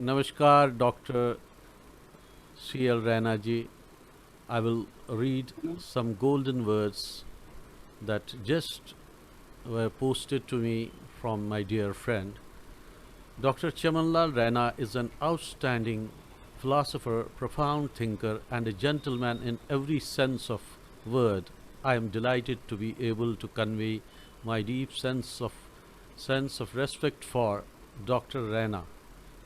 Namaskar, Dr. C.L. Raina ji. I will read some golden words that just were posted to me from my dear friend. Dr. Chaman Lal Raina is an outstanding philosopher, profound thinker, and a gentleman in every sense of word. I am delighted to be able to convey my deep sense of respect for Dr. Raina.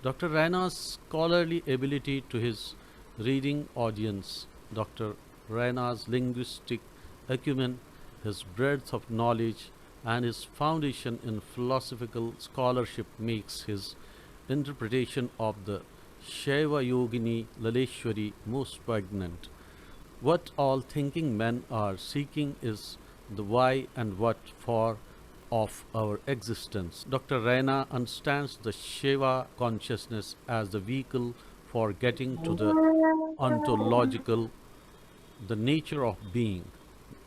Dr. Raina's scholarly ability to his reading audience, Dr. Raina's linguistic acumen, his breadth of knowledge, and his foundation in philosophical scholarship makes his interpretation of the Shaiva Yogini Laleshwari most poignant. What all thinking men are seeking is the why and what for of our existence. Dr. Raina understands the Shiva consciousness as the vehicle for getting to the ontological, the nature of being.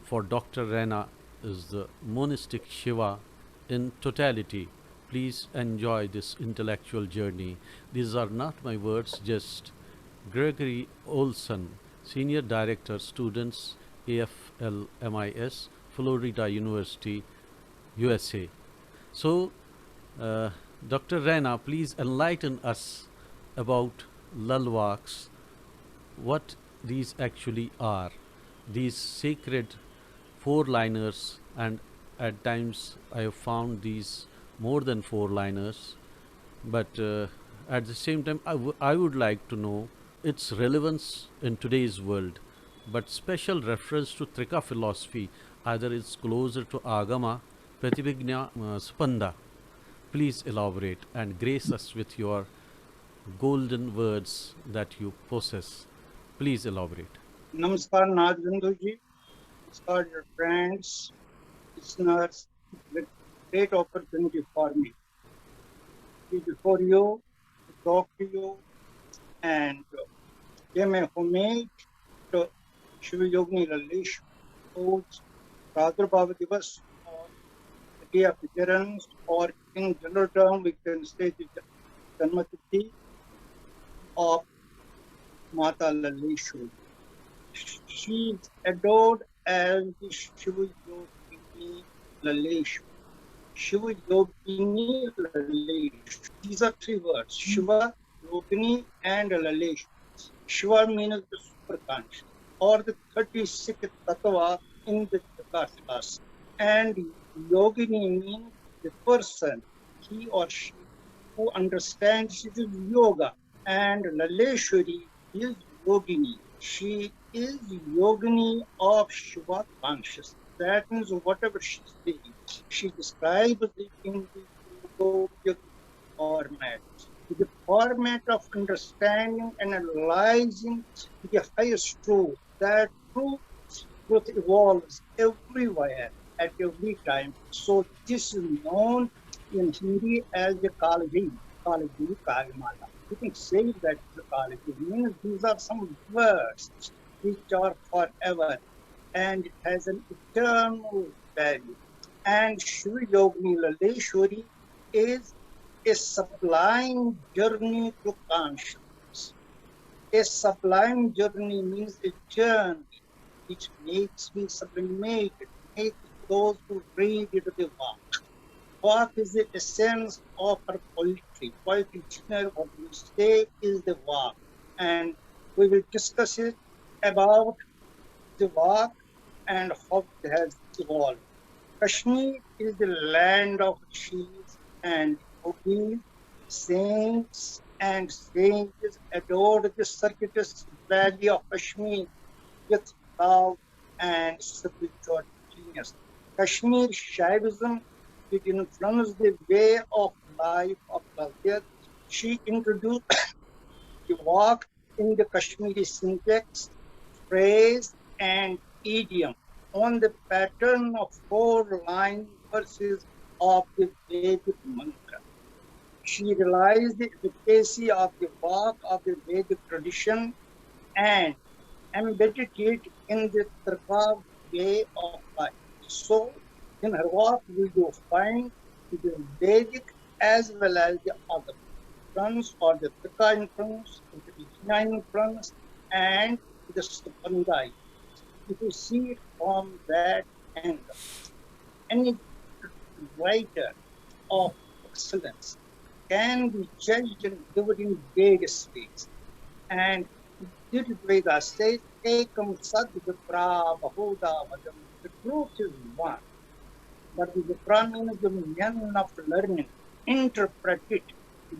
For Dr. Raina is the monistic Shiva in totality. Please enjoy this intellectual journey. These are not my words, just Gregory Olson, Senior Director, Students, AFLMIS, Florida University, USA. So, uh, Dr. Raina, please enlighten us about Lalwaks, what these actually are, these sacred four-liners, and at times I have found these more than four-liners, but at the same time I would like to know its relevance in today's world, but special reference to Trika philosophy, either it's closer to Agama, Pratibhigna, Spanda. Please elaborate and grace us with your golden words that you possess. Please elaborate. Namaskar, Nagendra Namaskar, dear friends, listeners. It's a great opportunity for me to be before you, to talk to you, and pay my homage to Shiva Yogini Lalish, whose Pradurбhava Divas, or the Day of Appearance, or in general term, we can say the Janmatithi of Mata Laleshwari. She is adored as the Shiva Yogini Laleshwari. Shiva Yogini Lalesh. These are three words: Shiva, Yogini, and Lalesh. Shiva means the superconscious or the 36th tattva in the Prakash. And Yogini means the person, he or she, who understands it is yoga. And Laleshwari is Yogini. She is Yogini of Shiva consciousness. That means whatever she says, she describes it in the yogic format. The format of understanding and analyzing the highest truth. That truth evolves everywhere at every time. So this is known in Hindi as the Kalji, Kalimala. You can say that the Kalji means these are some words which are forever and it has an eternal value. And Shiva Yogini Laleshwari is a sublime journey to consciousness. A sublime journey means a journey which makes me sublimated, makes those who read it the walk. Walk is the essence of her poetry. Poetry dictionary, what we say is the walk. And we will discuss it about the walk and how it has evolved. Kashmir is the land of rishis and yogis, saints and sages adored the circuitous valley of Kashmir with love and spiritual genius. Kashmir Shaivism, it influenced the way of life of Gazir. She introduced the walk in the Kashmiri syntax, phrase, and idiom on the pattern of four-line verses of the Vedic mantra. She realized the efficacy of the walk of the Vedic tradition and embedded it in the Trika way of life. So, in her work, we do find the Vedic as well as the other. influence or the Pitta influence, the Vijnana influence, and the Subandha. If you see it from that angle, any writer of excellence can be judged and given in various ways. And Veda says, Ekam Sad Vipra Bahuda Vadam. The truth is one, but the Vipra means the men of learning interpret it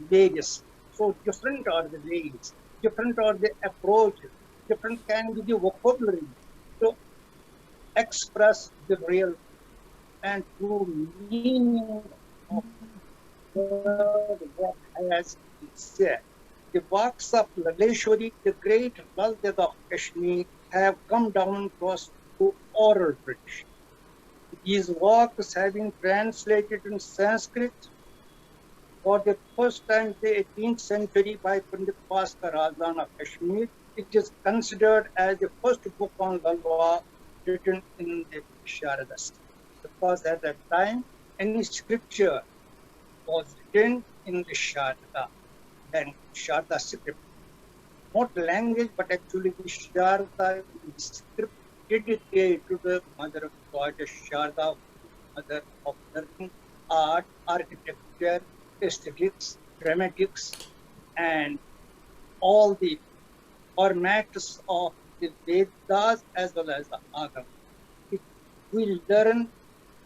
various. So different are the ways, different are the approaches, different can be the vocabulary to express the real and true meaning of word what has been said. The works of Laleshwari, the great Laldev of Kashmir, have come down to us through oral tradition. These works have been translated in Sanskrit for the first time in the 18th century by Pandit Bhaskar Razan of Kashmir. It is considered as the first book on Lalwa written in the Sharada script. Because at that time, any scripture was written in the Sharada, then Sharada script. Not language, but actually the Sharada script dedicated to the mother of God, Sharada, mother of learning, art, architecture, aesthetics, dramatics, and all the formats of the Vedas as well as the Agam. We learn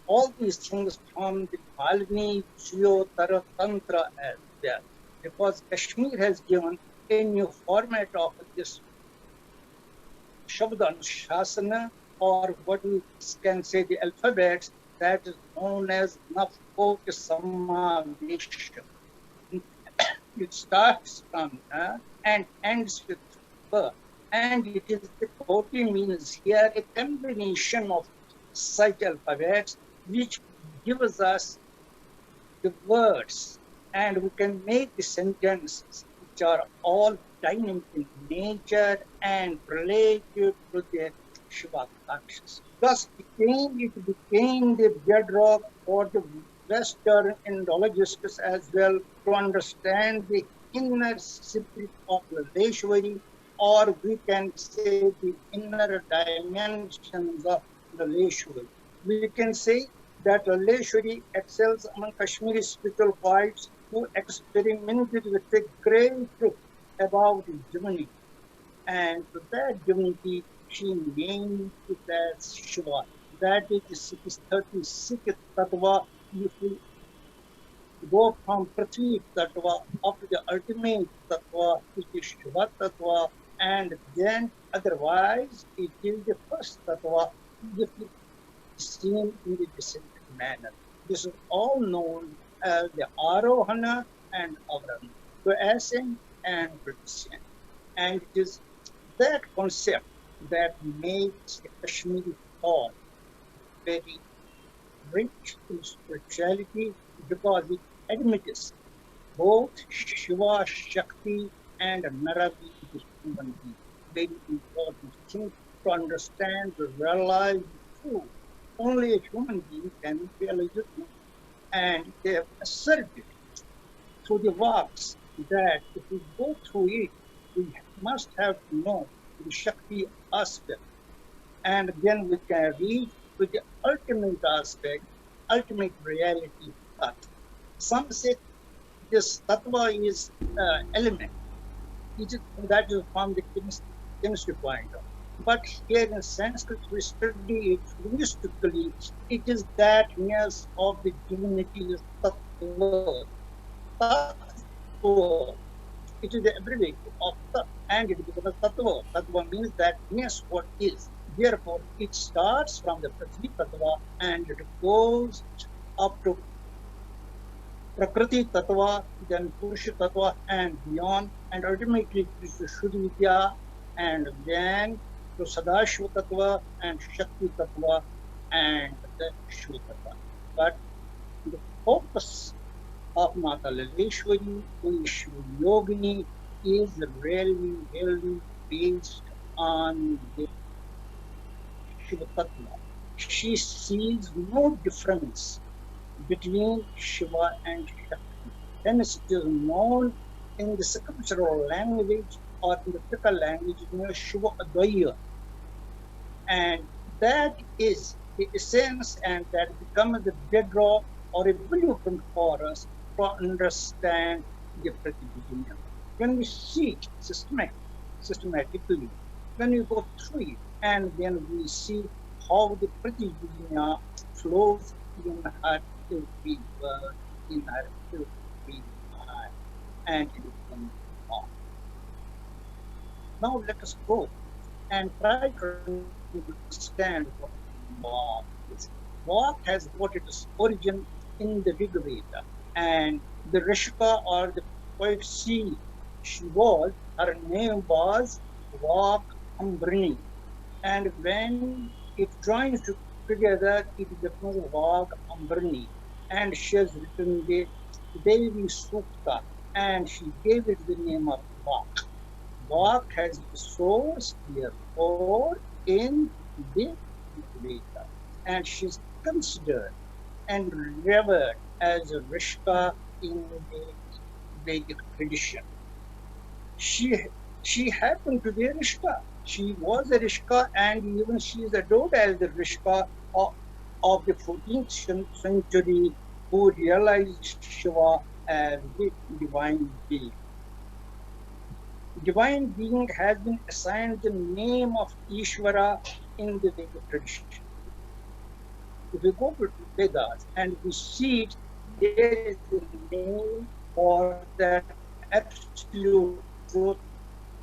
all these things from the Malini Jyotara Tantra as well, because Kashmir has given a new format of this Shabda Anushasana, or what we can say the alphabets, that is known as Nafkot Samavesha. It starts from and ends with birth, and it is the Koti means here a combination of such alphabets which gives us the words, and we can make the sentences which are all dynamic in nature and related to the Shiva consciousness. Thus it became the bedrock for the Western Indologists as well to understand the inner secret of Laleshwari, or we can say the inner dimensions of Laleshwari. We can say that Laleshwari excels among Kashmiri spiritual guides who experimented with a great truth about divinity. And to that divinity, she named it as Shiva. That is the 636 Tattva. If we go from Prithvi Tattva up to the ultimate Tattva, which is Shiva Tattva, and then otherwise it is the first Tattva, if it is seen in the descended manner. This is all known as the Arohana and Avarohana, the ascent and the descent. And it is that concept that makes the Kashmiri thought very rich in spirituality, because it admits both Shiva, Shakti, and Naravi is human being. Very important thing to understand, to realize the truth. Only a human being can realize the truth. And they have asserted through the works that if we go through it, we must have to know the Shakti aspect. And then we can reach to the ultimate aspect, ultimate reality. Some say this tattva is element. That is from the chemistry point of view. But here in Sanskrit, we study it linguistically. It is that nearness of the divinity is tattva. Tattva. It is the abbreviation of tat, and it becomes tattva. Tattva means that yes, what is. Therefore, it starts from the Prithvi Tattva and it goes up to Prakriti Tattva, then Purusha Tattva, and beyond, and ultimately to Shuddha Vidya, and then to Sadashiva Tattva and Shakti Tattva and the Shiva Tattva. But the focus of Mata Laleshwari, who is Shiva Yogini, is really based on the Shiva Tattva. She sees no difference between Shiva and Shakti. Hence it is known in the scriptural language or in the typical language, Shiva Advaya. And that is the essence, and that becomes the bedrock or a blueprint for us to understand the Pratibhijna. When we see it systematically, when we go through it, and then we see how the Pratibhijna flows in her every word, in her every mind, and everything on. Now let us go and try to understand what Vak is. Vak has got its origin in the Rig Veda, and the Rishika or the poetry her name was Vak Ambrini, and when it joins together, it becomes Vak Ambrini, and she has written the Devi Sukta, and she gave it the name of Vak. Vak has the source, therefore, in the Veda, and she's considered and revered as a Rishka in the Vedic tradition. She happened to be a Rishka. She was a Rishka, and even she is adored as the Rishka of the 14th century, who realized Shiva as the divine being. Divine being has been assigned the name of Ishvara in the Vedic tradition. If we go to Vedas and we see it, there is a name for that absolute truth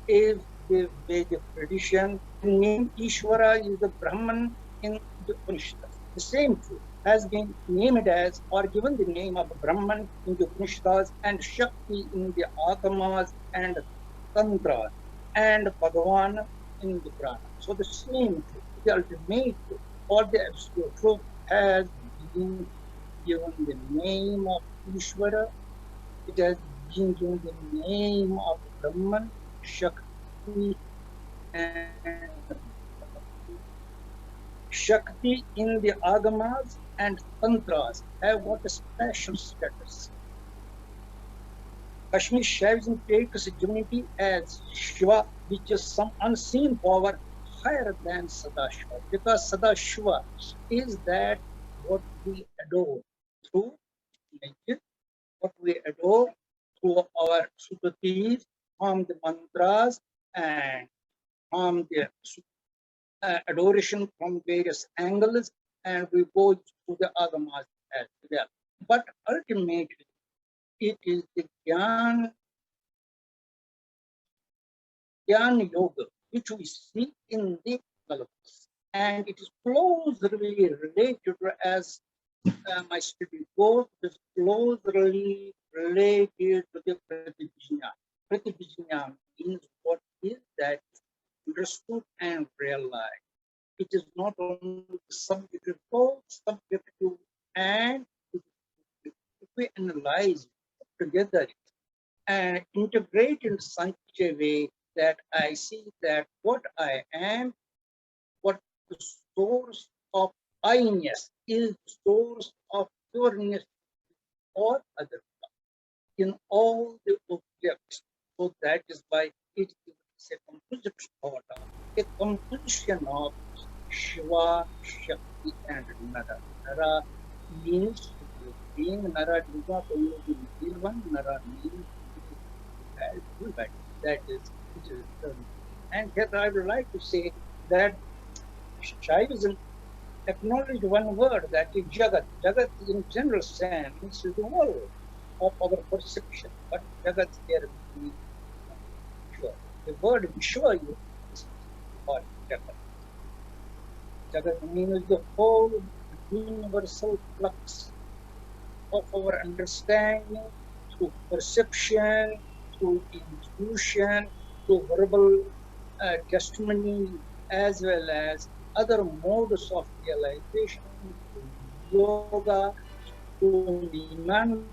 is the Vedic tradition. The name Ishvara is the Brahman in the Upanishads. The same truth has been named as or given the name of Brahman in the Upanishads and Shakti in the Agamas and Tantras and Bhagavan in the Purana. So the same truth, the ultimate truth, or the absolute truth has been given the name of Ishvara. It has been given the name of Brahman, Shakti, and Shakti in the Agamas and Tantras have got a special status. Kashmir Shaivism takes divinity as Shiva, which is some unseen power higher than Sadashiva, because Sadashiva is that what we adore through nature, what we adore through our Supratis, from the mantras, and from the adoration from various angles, and we go to the agamas as well. But ultimately, it is the Jnana Yoga which we see in the Kalpas. And it is closely related, as my study goes, it is closely related to the Pratibhijna. Pratibhijna means what is that understood and realized. It is not only subjective, both subjective and if we analyze together and integrate in such a way that I see that what I am, what the source of I-ness is the source of pureness or other in all the objects. So that is why it is a composite thought, a composition of Shiva, Shakti, and Nara. Nara means being. Nara does not only mean one. Nara means that is which is and here I would like to say that Shaivism acknowledged one word, that is Jagat. Jagat in general sense is the world of our perception, but Jagat here means Vishwa. The word Vishwa is for Jagat. Jagat means the whole universal flux of our understanding through perception, through intuition, through verbal testimony, as well as other modes of realization, through yoga, through mimamsa,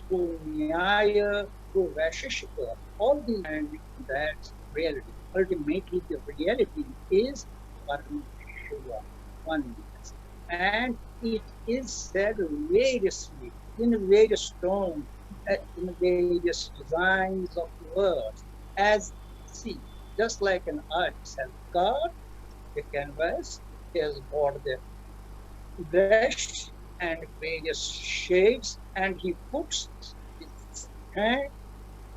through nyaya, through vaisheshika. All these and that's reality. Ultimately, the reality is Parameshwara, oneness. And it is said variously in various tones in various designs of the words. As see, just like an artist has got the canvas, he has got the brush and various shades, and he puts his hand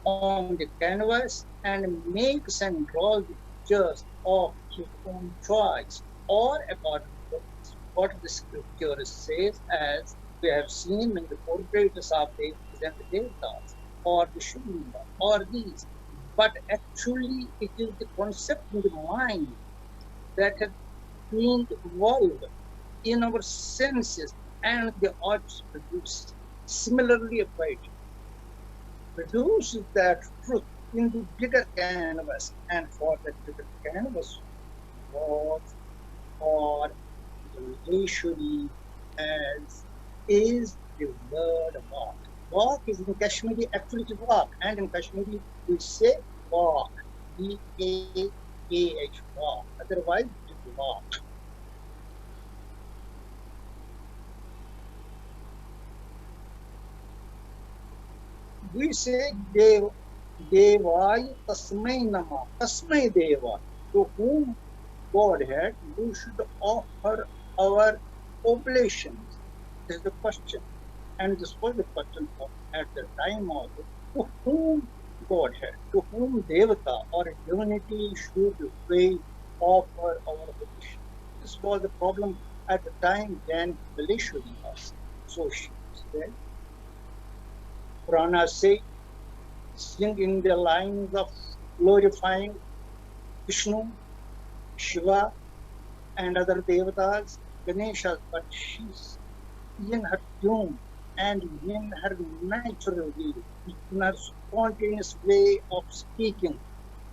on the canvas and makes and draws the pictures of his own choice, or according to what the scripture says, as we have seen in the portraits of Devis and the Devatas, or the Shiva, or these. But actually, it is the concept in the mind that has been evolved in our senses, and the arts produce. Similarly, a poet produces that truth in the bigger canvas, and for that bigger canvas was or the Laleshwari as is the word walk. Walk is in Kashmiri actually to walk, and in Kashmiri we say walk, WAKH, walk. Otherwise, it is walk. We say Devaya Tasmai Nama, Tasmai Deva, to whom Godhead we should offer our oblations. This is the question. And this was the question at the time also. To whom Godhead, to whom Devata or divinity should we offer our oblation? This was the problem at the time when Laleshwari was. So she said, Puranas say, sing in the lines of glorifying Vishnu, Shiva, and other devatas, Ganesha, but she's in her tune and in her natural way, in her spontaneous way of speaking,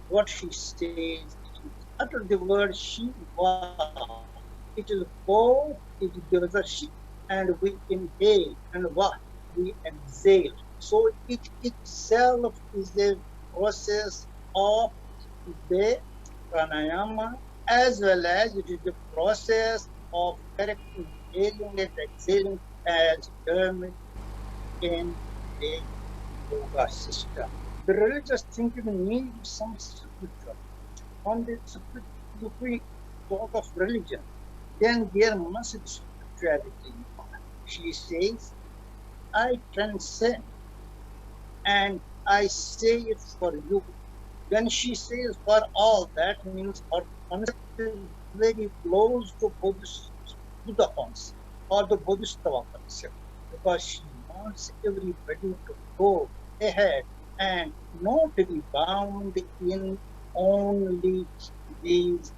what she says, she utter the word Shiva. It is both, it gives a she, and we inhale, and va, we exhale. So it itself is a process of the pranayama, as well as it is the process of correct inhaling and exhaling as termed in the yoga system. The religious thinking needs some scripture. On the scripture, if we talk of religion, then there must be spirituality. She says, I transcend and I say it for you. When she says for all, that means her concept is very close to Buddha concept or the Bodhisattva concept, because she wants everybody to go ahead and not to be bound in only these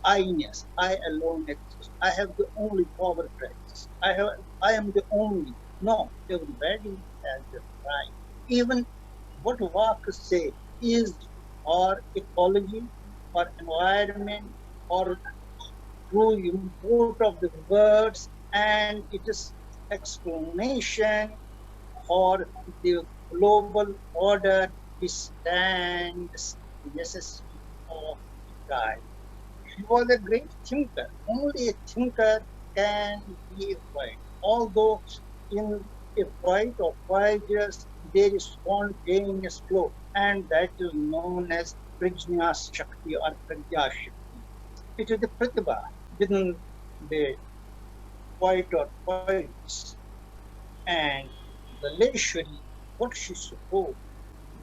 I-ness. I alone exist. I have the only power to exist. I am the only. No, everybody has the right. Even what walkers say is or ecology or environment or true import of the words, and it is explanation for the global order stands necessity of God. He was a great thinker. Only a thinker can be a poet. Although in a poet of poetess there is spontaneous flow, and that is known as Prajna Shakti or Prajna Shakti. It is the pratibha within the poet or poets. And the Laleshwari, what she supposed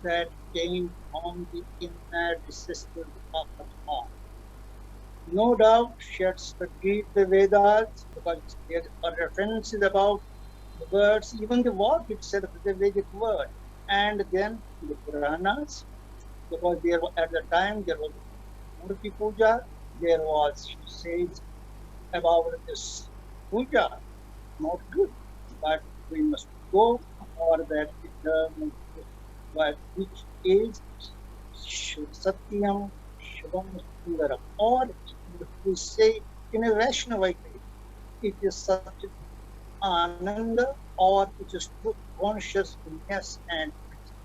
that came from the inner recesses of her heart. No doubt she had studied the Vedas, because there are references about the words, even the word itself is a Vedic word. And then the Puranas, because there at the time there was Murti Puja, there was, she says, about this puja, not good, but we must go for that eternal truth, but which is Satyam Shivam Sundaram, or if we say in a Vaishnavite way, it is Satya Ananda, or it is truth consciousness, and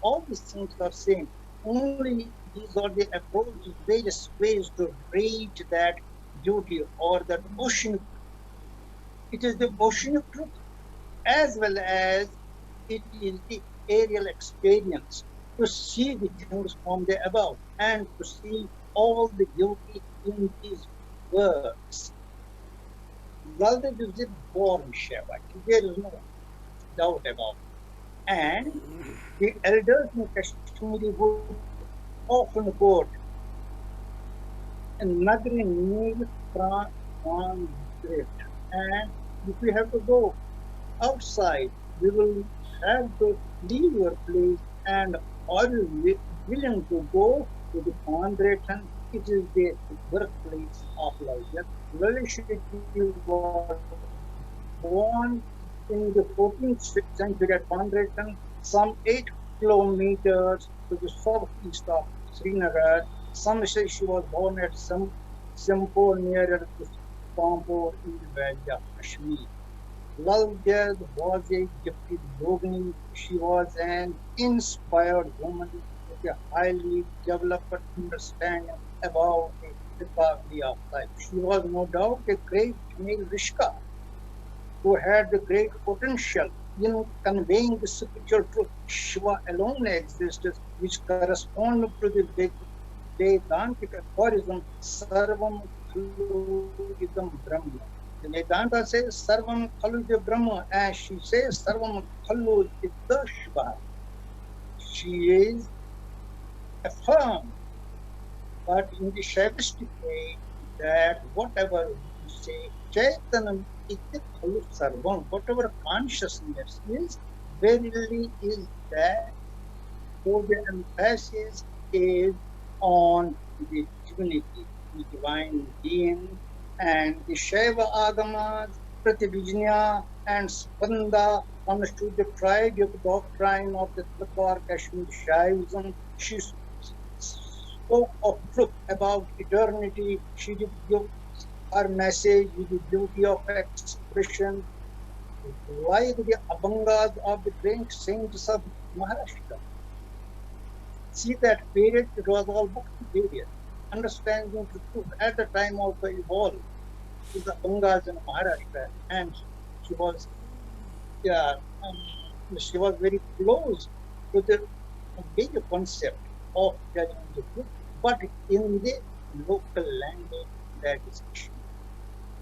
all these things are same. Only these are the approaches, various ways to reach that beauty or that ocean. It is the ocean of truth, as well as it is the aerial experience, to see the things from the above, and to see all the beauty in these words. Laldev is a born Shiva. There is no doubt about it. And the elders in Kashmiri would often quote, Nagri Neel Pran Drift. And if we have to go outside, we will have to leave your place. And are you willing to go to the Pandretan? It is the birthplace of Laldev. Laleshwari was born in the 14th century at Pandretan, some 8 kilometers to the southeast of Srinagar. Some say she was born at some Simpur nearer to Pampur in the valley of Kashmir. Lal Jad was a gifted yogini. She was an inspired woman with a highly developed understanding about the recovery of life. She was no doubt a great female Rishka who had the great potential in conveying the spiritual truth. Shiva alone exists, which corresponds to the Vedantic aphorism, Sarvam Khalu Idam Brahma. The Vedanta says Sarvam Khalu Idam Brahma, and she says Sarvam Khalu Idam Shiva. She is affirmed, but in the Shaivistic way, that whatever we say, Chaitanam iti khalu sarvam, whatever consciousness is, verily is that. So the emphasis is on the divinity, the divine being, and the Shaiva Agamas, Pratibhijna, and Spanda understood the triadic doctrine of the Tattva Kashmir Shaivism. She spoke of truth about eternity. She did give her message with the beauty of expression, like the Abhangas of the great saints of Maharashtra. See that period, it was all Bhakti period. Understanding the truth at the time also evolved with the Abhangas in Maharashtra, and she was, yeah, she was very close to the big concept of telling the truth, but in the local language that is Kashmir.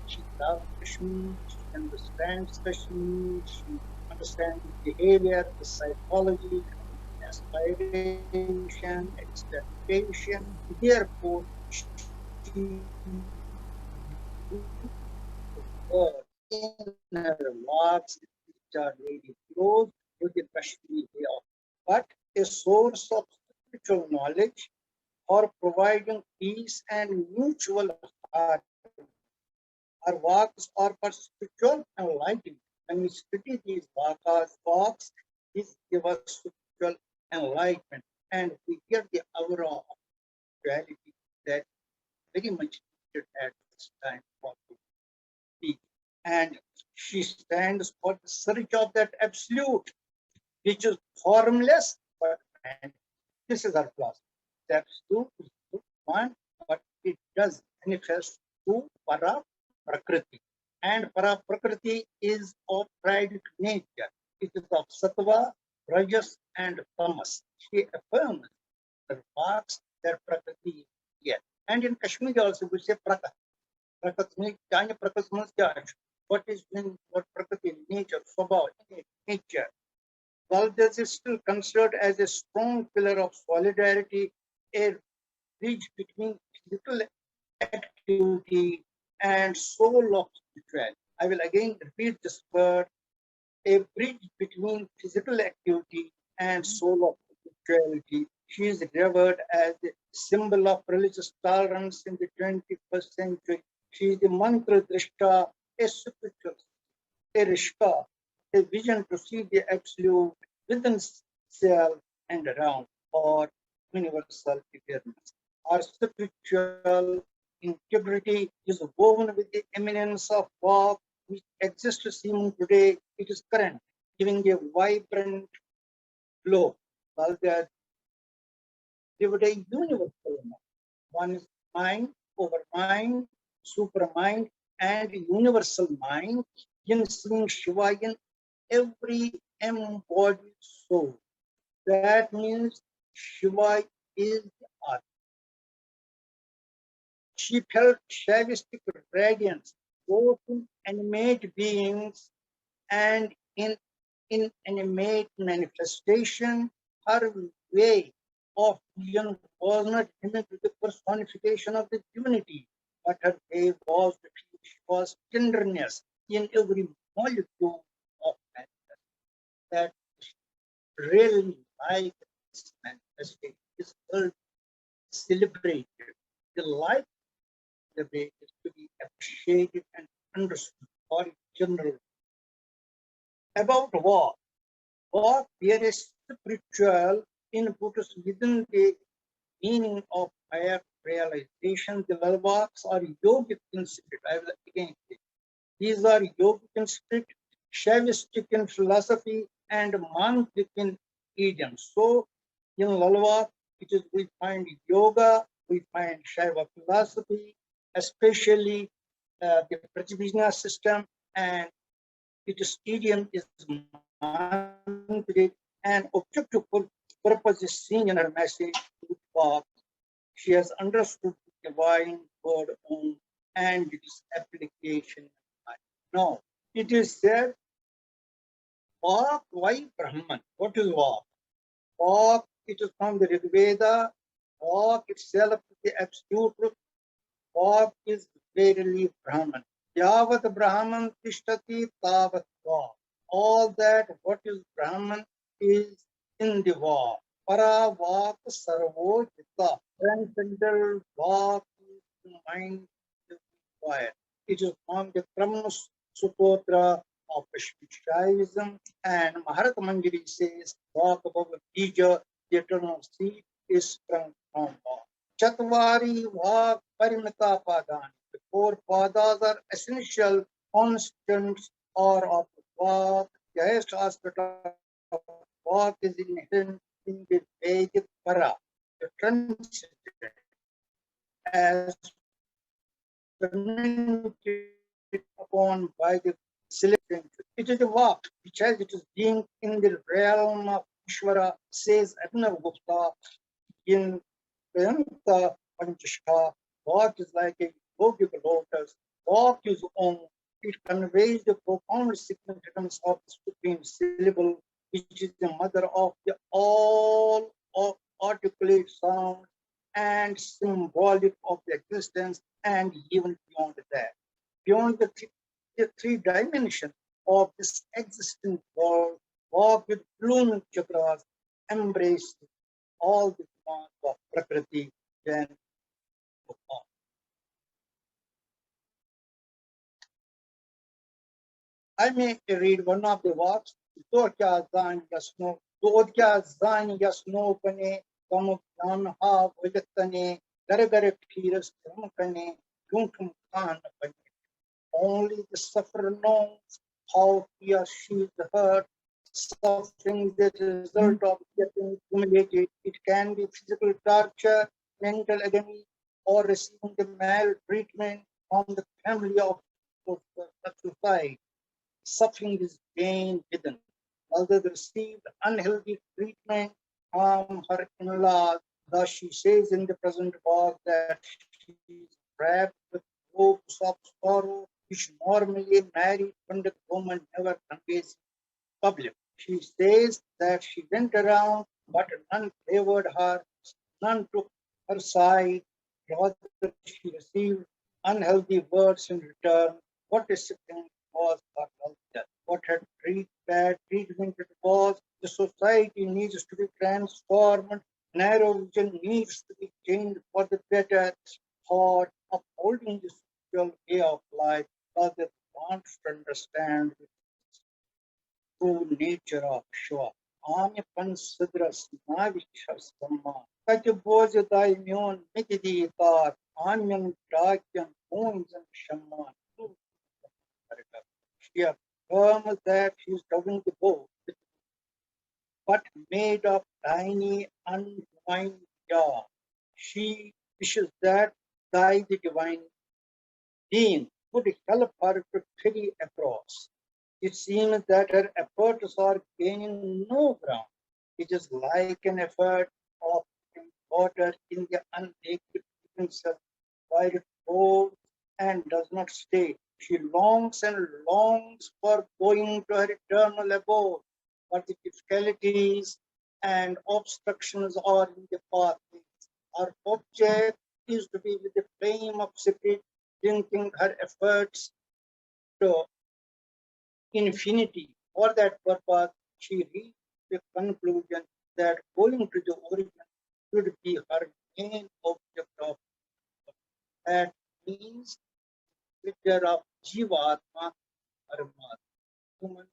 She loves Kashmir, she understands Kashmir, she understands the behavior, the psychology, aspiration, expectation. Therefore, she in her walks, which are very close to the Kashmiri way of, but a source of spiritual knowledge or providing peace and mutual harmony. Our walks are for spiritual enlightenment. When we study these walks, these give us spiritual enlightenment, and we get the aura of reality that very much needed at this time for the peace. And she stands for the search of that absolute, which is formless but man. This is our class. The absolute is one, but it does manifest through para prakriti. And para prakriti is of triadic nature. It is of sattva, rajas, and tamas. She affirms the marks that prakriti is here. And in Kashmir also we say prakat. Prakat means prakat means what is in what prakriti nature, swabhav, nature. While this is still considered as a strong pillar of solidarity, a bridge between physical activity and soul of spirituality. I will again repeat this word, a bridge between physical activity and soul of spirituality. She is revered as a symbol of religious tolerance in the 21st century. She is the mantra drishta, a spiritual, a rishka, a vision to see the absolute within self and around, or universal awareness. Our spiritual integrity is woven with the eminence of walk which exists even today. It is current, giving a vibrant glow. While they are given a universal mind. One is mind over mind, super mind, and universal mind in seeing Shiva in every embodied soul. That means Shiva is the Atma. She felt Shaivistic radiance both in animate beings and in inanimate manifestation. Her way of vision was not limited to the personification of the divinity, but her way was to teach was tenderness in every molecule of manifest. That really like this manifestation is celebrated. The life the way is to be appreciated and understood for general. About walk. Walk there is spiritual inputs within the meaning of higher realization. The Lalvaks are yogic in spirit. I will again say. These are yogic in spirit, Shaivistic in philosophy, and mantric in idioms. So in Lalvak, it is we find yoga, we find Shaiva philosophy, especially the Pratyabhijna system, and its idiom is mantric, and objective purpose is seen in her message with Bach. She has understood the divine word Om and its application. Now, it is said, Vak, why Brahman? What is Vak? Vak, it is from the Rig Veda. Vak itself is the absolute truth. Vak is verily Brahman. Yavat Brahman Tishtati Tavat Vak. All that what is Brahman is in the Vak. Para Vak Sarvojita. Transcendental Vak is the mind required. It is from the Brahma Sutotra of Shaivism, and Maharata Manjari says, Vak Bhava Bija, the eternal seed, is sprung from Vak. Chatvari Vak Parimita Padani. The four padas are essential constants or of Vak. The highest aspect of Vak is inherent in the Vedic para, the transcendent, as commented upon by the selection. It is a Vak, which has its being in the realm of Ishvara, says Abhinav Gupta in Vedanta Panchashka. Vak is like a yogic lotus. Vak is Om. It conveys the profound significance of the supreme syllable, which is the mother of the all articulate sound and symbolic of the existence, and even beyond that. Beyond the three dimensions of this existent world, walk with blooming chakras, embrace all the demands of Prakriti, then perform. I may read one of the works. Dorkya Zan Yasno, Dorkya Zan Yasno Pane, Kamukan Ha Vigatane, Garagara Piras Kamakane, Dunkum Khan Pane. Only the sufferer knows how he or she is hurt. Suffering the result of getting humiliated. It can be physical torture, mental agony, or receiving the maltreatment from the family of the suicide. Suffering is pain within. Although they received unhealthy treatment from her in-laws, thus she says in the present book that she is wrapped with ropes of sorrow, which normally a married Pandit woman never conveys in public. She says that she went around, but none favored her, none took her side, rather she received unhealthy words in return. What is sickening was her health. What had bad treatment it was. The society needs to be transformed. Narrow vision needs to be changed for the better. For upholding the spiritual way of life, because it wants to understand the true nature of Shiva. Anya Pansidras Navishas Dhamma. Kati Daimyon Mikiditar. Anyan Dakyan Bones and Shaman. She affirms that she is talking to both, but made of tiny, undefined jaw. She wishes that the divine being would help her to ferry across. It seems that her efforts are gaining no ground. It is like an effort of putting water in the unbaked utensil while it pours and does not stay. She longs and longs for going to her eternal abode, but the difficulties and obstructions are in the pathway. Our object is to be with the flame of spirit, linking her efforts to infinity. For that purpose, she reached the conclusion that going to the origin should be her main object of that means picture of Jivatma Paramatma, human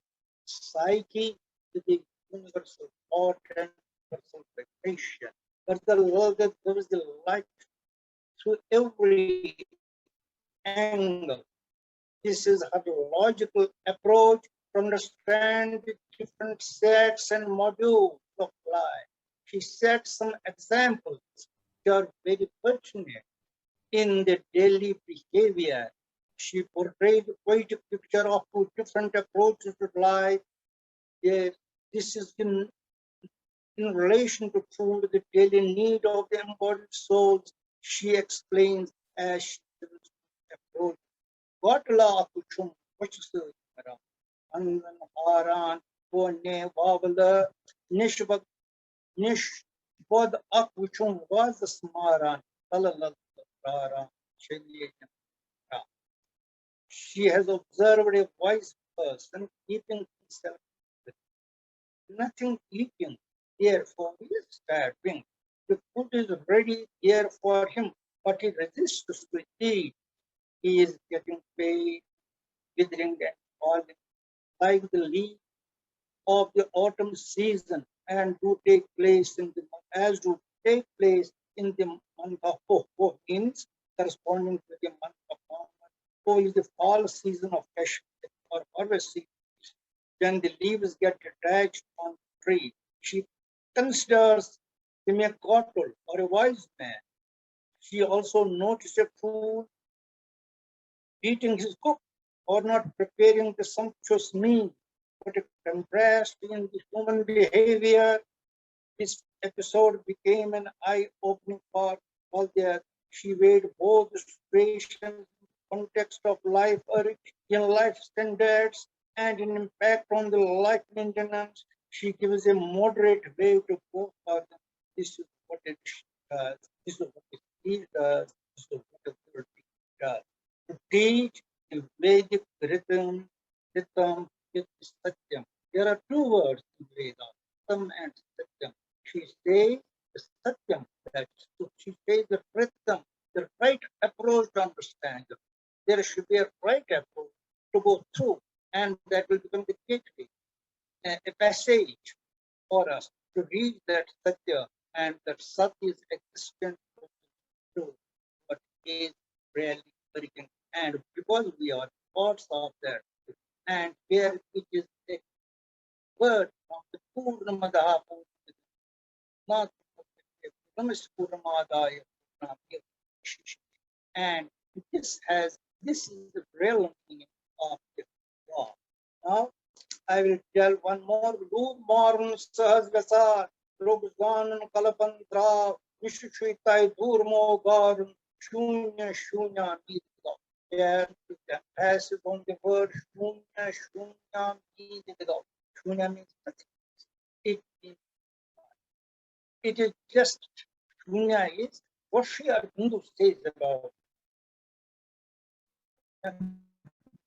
psyche to the universal thought and universal vibration. But the world that gives the light through every angle. This is her logical approach to understand the different sets and modules of life. She sets some examples which are very pertinent in the daily behavior. She portrayed quite a picture of two different approaches to life. Yes, this is in relation to food, the daily need of the embodied souls. She explains as she approach. Vatla kuchum, which is the Andan Haran, Pone, Wabala, Nishbak, Nish, Bod Akuchum was the Smaran, Talalala, She has observed a wise person keeping himself with nothing eating. Therefore, he is starving. The food is ready there for him, but he resists to eat. He is getting paid, withering and falling, like the leaf of the autumn season, and do take place in the as do take place in the month of Ho means corresponding to the month of November. Ho is the fall season of fresh or harvest season. Then the leaves get attached on the tree. She considers him a coddle or a wise man. She also noticed a fool eating his cook or not preparing the sumptuous meal. But a contrast in the human behavior. This episode became an eye-opening for all there. She weighed both the situations in the context of life in life standards and in impact on the life maintenance. She gives a moderate way to go further. This is what it does. This is what it does. This is what it does. To teach the Vedic rhythm is Satyam. There are two words in Veda, Satyam and Satyam. She says the Satyam, that she says the rhythm, the right approach to understand it. There should be a right approach to go through, and that will become the gateway, a passage for us to reach that Satya, and that Sat is existent to what is really American. And because we are parts of that, and where it is a word from the Purnamadaha, not Purnamadaya, and this is the real meaning of the law. Now I will tell one more. Loop Marun Sahas Vasar, Lobzan Kalapantra, Vishuchitai Durmo Garun, Shunya Shunya Nidga. There is the passage on the word Shunya Shunya Nidga. Shunya means nothing. It is just Shunya is what Sri Aurobindo says about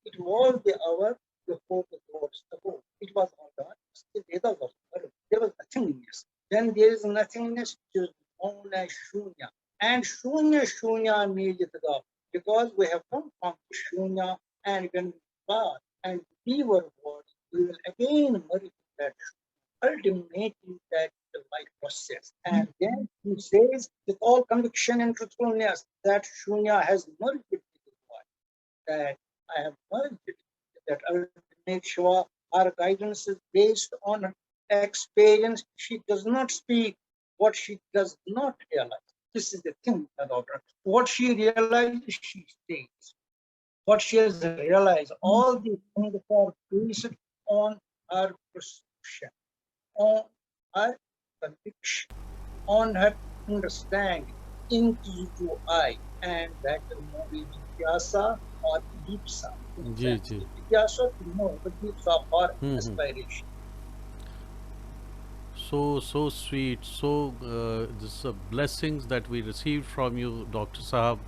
it was the hour before the Lord's abode. It was all done. The Veda was heard. There was nothingness. Then there is nothingness which is known as Shunya. And Shunya Shunya means because we have come from Shunya, and when we pass and leave our body, we will again merge that ultimately that the life process. And then he says with all conviction and truthfulness that Shunya has merged with the body, that I have merged it, that ultimate Shiva, our guidance is based on experience. She does not speak what she does not realize. This is the thing about her. What she realizes, she states. What she has realized, all these things are based on her perception, on her conviction, on her understanding, into I, and that movie Jigyasa or Deepsa in ji ji. Sanskrit. Jigyasa to know, but Deepsa for Hmm. aspiration. So sweet. So this blessings that we received from you, Dr. Sahab.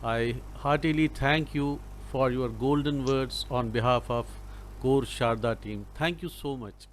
I heartily thank you for your golden words on behalf of Core Sharda team. Thank you so much.